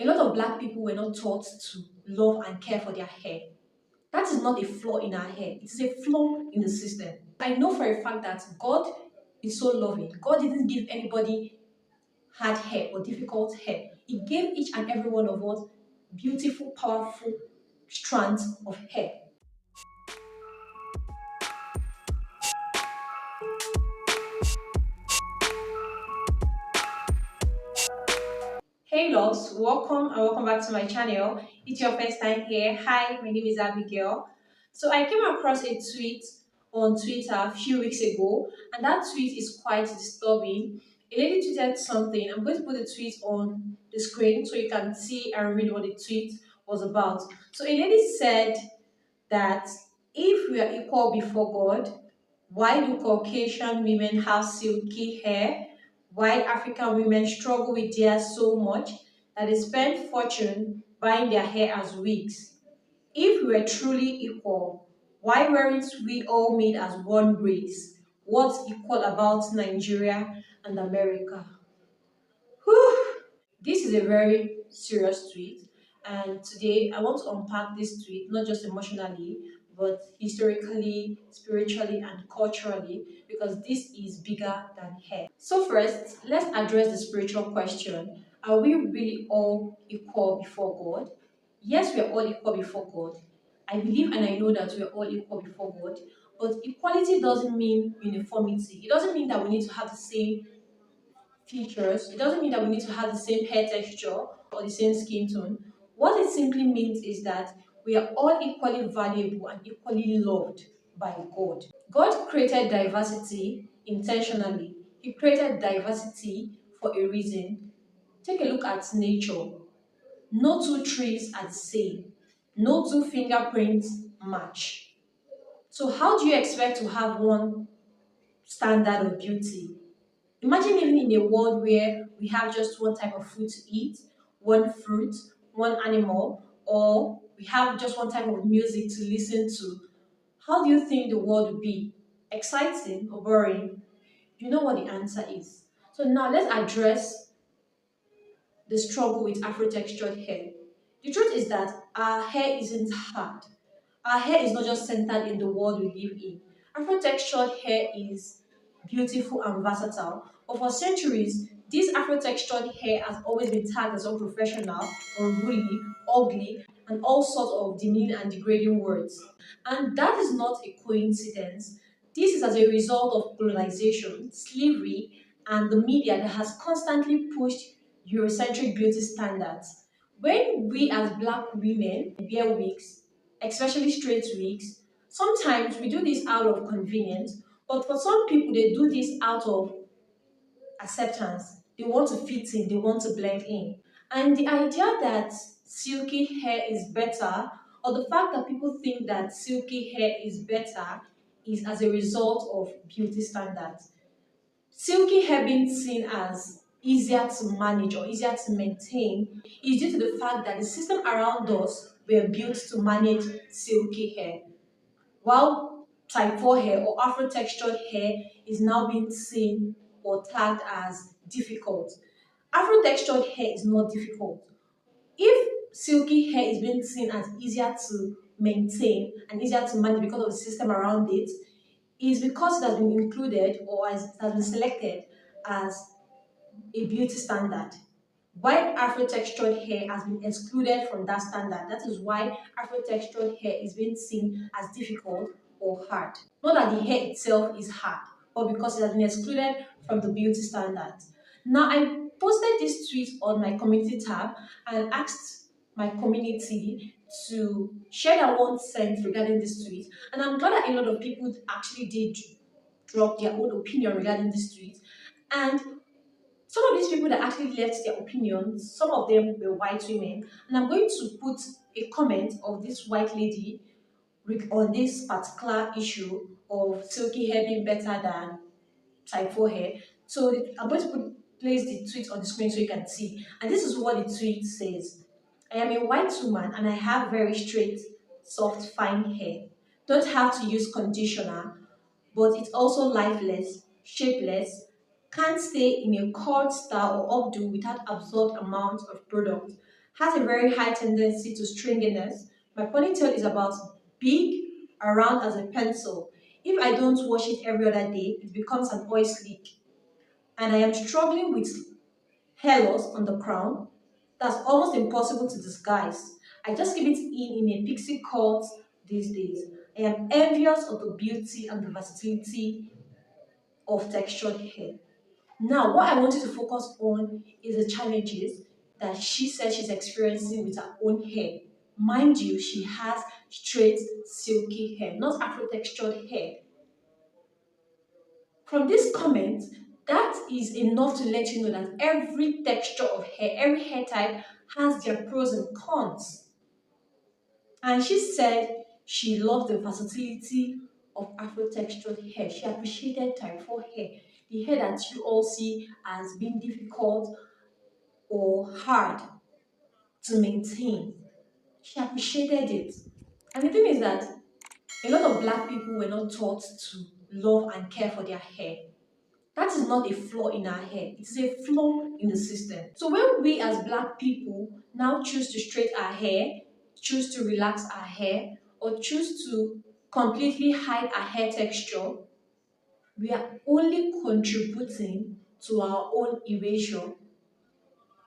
A lot of black people were not taught to love and care for their hair. That is not a flaw in our hair, it is a flaw in the system. I know for a fact that God is so loving. God didn't give anybody hard hair or difficult hair. He gave each and every one of us beautiful, powerful strands of hair. Hey loves, welcome and welcome back to my channel. It's your first time here. Hi, my name is Abigail. So I came across a tweet on Twitter a few weeks ago, and that tweet is quite disturbing. A lady tweeted something. I'm going to put the tweet on the screen so you can see and read what the tweet was about. So a lady said that if we are equal before God, why do Caucasian women have silky hair? Why African women struggle with theirs so much that they spend fortune buying their hair as wigs? If we were truly equal, why weren't we all made as one race? What's equal about Nigeria and America? Whew. This is a very serious tweet, and today I want to unpack this tweet not just emotionally but historically, spiritually, and culturally because this is bigger than hair. So, first, let's address the spiritual question. Are we really all equal before God? Yes, we are all equal before God. I believe and I know that we are all equal before God, but equality doesn't mean uniformity. It doesn't mean that we need to have the same features. It doesn't mean that we need to have the same hair texture or the same skin tone. What it simply means is that we are all equally valuable and equally loved by God. God created diversity intentionally. He created diversity for a reason. Take a look at nature. No two trees are the same. No two fingerprints match. So how do you expect to have one standard of beauty? Imagine living in a world where we have just one type of food to eat, one fruit, one animal, or we have just one type of music to listen to. How do you think the world would be? Exciting or boring? You know what the answer is. So now let's address the struggle with Afro-textured hair. The truth is that our hair isn't hard. Our hair is not just centered in the world we live in. Afro-textured hair is beautiful and versatile, but for centuries, this Afro-textured hair has always been tagged as unprofessional, unruly, ugly, and all sorts of demeaning and degrading words. And that is not a coincidence. This is as a result of colonization, slavery, and the media that has constantly pushed Eurocentric beauty standards. When we as black women wear wigs, especially straight wigs, sometimes we do this out of convenience, but for some people, they do this out of acceptance. They want to fit in, they want to blend in. And the idea that silky hair is better, or the fact that people think that silky hair is better, is as a result of beauty standards. Silky hair being seen as easier to manage or easier to maintain is due to the fact that the system around us were built to manage silky hair, while type 4 hair or Afro textured hair is now being seen or tagged as difficult. Afro textured hair is not difficult. If silky hair is being seen as easier to maintain and easier to manage because of the system around it, is because it has been included or as it has been selected as a beauty standard. While Afro-textured hair has been excluded from that standard, that is why Afro-textured hair is being seen as difficult or hard. Not that the hair itself is hard, but because it has been excluded from the beauty standards. Now, I posted this tweet on my community tab and asked my community to share their own sense regarding this tweet. And I'm glad that a lot of people actually did drop their own opinion regarding this tweet. And some of these people that actually left their opinions, some of them were white women, and I'm going to put a comment of this white lady on this particular issue of silky hair being better than type 4 hair. So I'm going to place the tweet on the screen so you can see. And this is what the tweet says. I am a white woman and I have very straight, soft, fine hair. Don't have to use conditioner, but it's also lifeless, shapeless, can't stay in a curled style or updo without absorbed amounts of product. has a very high tendency to stringiness. My ponytail is about big, around as a pencil. If I don't wash it every other day, it becomes an oil slick. And I am struggling with hair loss on the crown. That's almost impossible to disguise. I just keep it in a pixie cut these days. I am envious of the beauty and the versatility of textured hair. Now, what I want you to focus on is the challenges that she says she's experiencing with her own hair. Mind you, she has straight, silky hair, not Afro textured hair. From this comment, that is enough to let you know that every texture of hair, every hair type has their pros and cons. And she said she loved the versatility of Afro textured hair. She appreciated type 4 hair, the hair that you all see as being difficult or hard to maintain. She appreciated it. And the thing is that a lot of black people were not taught to love and care for their hair. That is not a flaw in our hair, it is a flaw in the system. So when we as black people now choose to straighten our hair, choose to relax our hair, or choose to completely hide our hair texture, we are only contributing to our own erasure.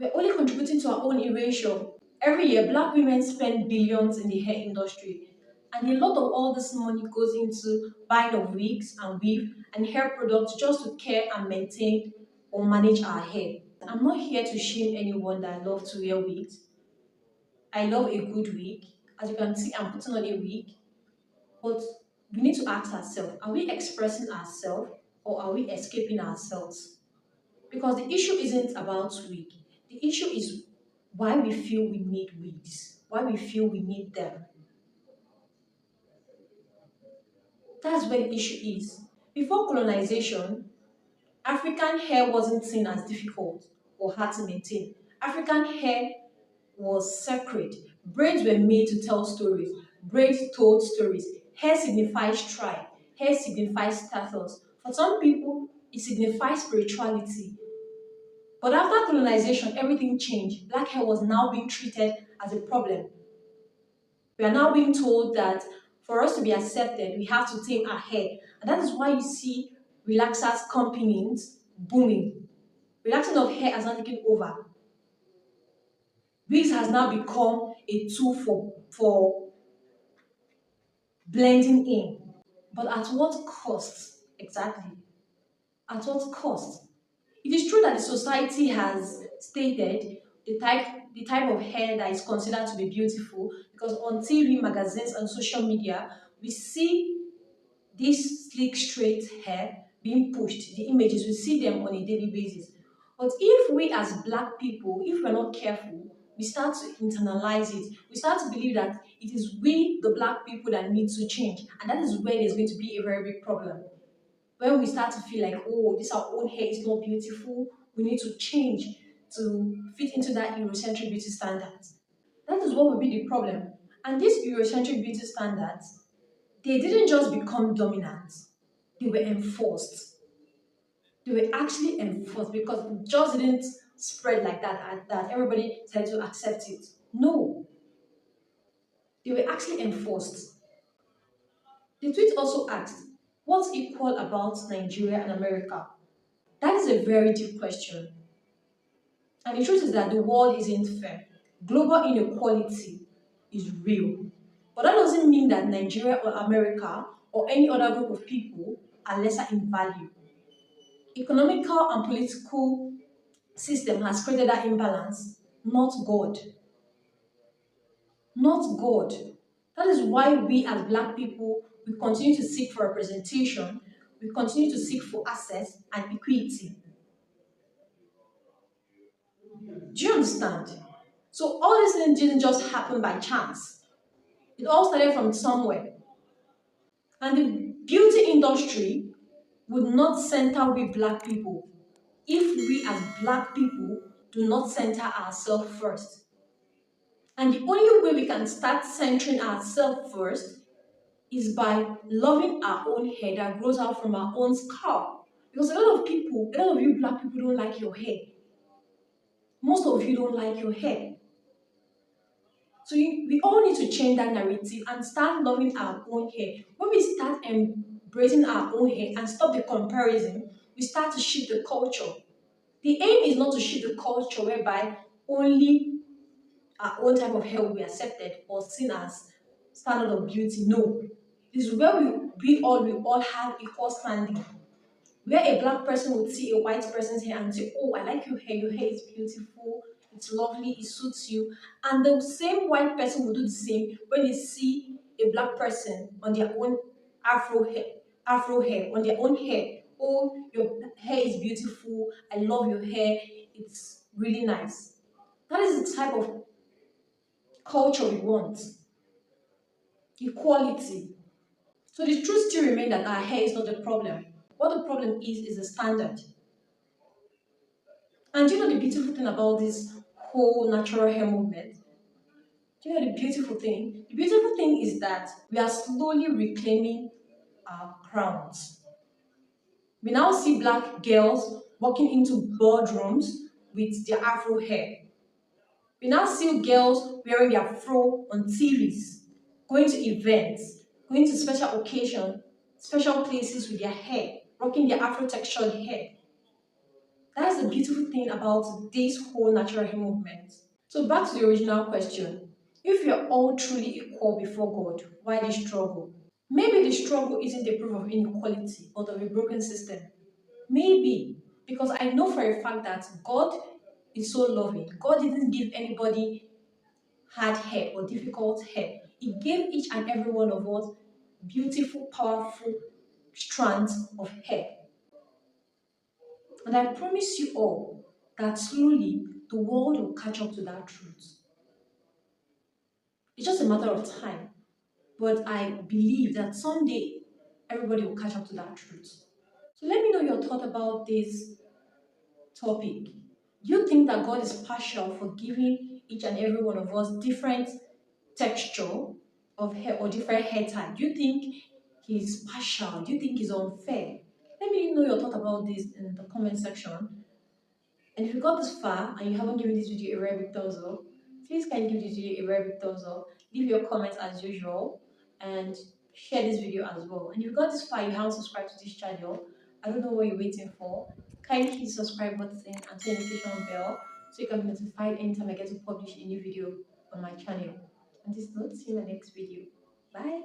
We're only contributing to our own erasure. Every year, black women spend billions in the hair industry. And a lot of all this money goes into buying of wigs and weave and hair products just to care and maintain or manage our hair. I'm not here to shame anyone that love to wear wigs. I love a good wig. As you can see, I'm putting on a wig. But we need to ask ourselves, are we expressing ourselves or are we escaping ourselves? Because the issue isn't about wig. The issue is why we feel we need wigs, why we feel we need them. That's where the issue is. Before colonization, African hair wasn't seen as difficult or hard to maintain. African hair was sacred. Braids were made to tell stories. Braids told stories. Hair signifies tribe. Hair signifies status. For some people, it signifies spirituality. But after colonization, everything changed. Black hair was now being treated as a problem. We are now being told that for us to be accepted, we have to tame our hair. And that is why you see relaxers companies booming. Relaxing of hair has not taken over. Wigs has now become a tool for blending in. But at what cost exactly? At what cost? It is true that the society has stated the type of hair that is considered to be beautiful because on TV, magazines, and social media, we see this sleek, straight hair being pushed. The images, we see them on a daily basis. But if we as black people, if we're not careful, we start to internalize it. We start to believe that it is we, the black people, that need to change. And that is where there's going to be a very big problem. When we start to feel like, oh, this our own hair is not beautiful, we need to change to fit into that Eurocentric beauty standards. That is what will be the problem. And these Eurocentric beauty standards, they didn't just become dominant, they were enforced. They were actually enforced because it just didn't spread like that and that everybody started to accept it. No, they were actually enforced. The tweet also asked, what's equal about Nigeria and America? That is a very deep question. And the truth is that the world isn't fair. Global inequality is real. But that doesn't mean that Nigeria or America or any other group of people are lesser in value. Economical and political system has created that imbalance, not God. Not God. That is why we as black people, we continue to seek for representation, we continue to seek for access and equity. Do you understand? So all these things didn't just happen by chance. It all started from somewhere. And the beauty industry would not center with black people if we as black people do not center ourselves first. And the only way we can start centering ourselves first is by loving our own hair that grows out from our own scalp. Because a lot of people, a lot of you black people don't like your hair. Most of you don't like your hair. So we all need to change that narrative and start loving our own hair. When we start embracing our own hair and stop the comparison, we start to shift the culture. The aim is not to shift the culture whereby only our own type of hair will be accepted or seen as standard of beauty. No. This is where we all have equal standing. Where a black person would see a white person's hair and say, "Oh, I like your hair is beautiful, it's lovely, it suits you." And the same white person will do the same when they see a black person on their own afro hair, on their own hair. "Oh, your hair is beautiful, I love your hair, it's really nice." That is the type of culture we want. Equality. So the truth still remains that our hair is not the problem. What the problem is the standard. And do you know the beautiful thing about this whole natural hair movement? Do you know the beautiful thing? The beautiful thing is that we are slowly reclaiming our crowns. We now see black girls walking into boardrooms with their afro hair. We now see girls wearing their fro on TVs, going to events, going to special occasions, special places with their hair, rocking their afro textured hair. That's the beautiful thing about this whole natural hair movement. So back to the original question. If you're all truly equal before God, why the struggle? Maybe the struggle isn't a proof of inequality but of a broken system. Maybe. Because I know for a fact that God is so loving. God didn't give anybody hard hair or difficult hair. He gave each and every one of us beautiful, powerful strands of hair. And I promise you all that slowly the world will catch up to that truth. It's just a matter of time. But I believe that someday everybody will catch up to that truth. So let me know your thought about this topic. Do you think that God is partial for giving each and every one of us different texture of hair or different hair type? Do you think he's partial? Do you think he's unfair? Let me know your thought about this in the comment section. And if you got this far and you haven't given this video a very big thumbs up, please can you give this video a very big thumbs up, leave your comments as usual, and share this video as well. And if you got this far, you haven't subscribed to this channel, I don't know what you're waiting for. Kindly hit the subscribe button and turn the notification bell so you can be notified anytime I get to publish a new video on my channel. And this note, see you in the next video. Bye.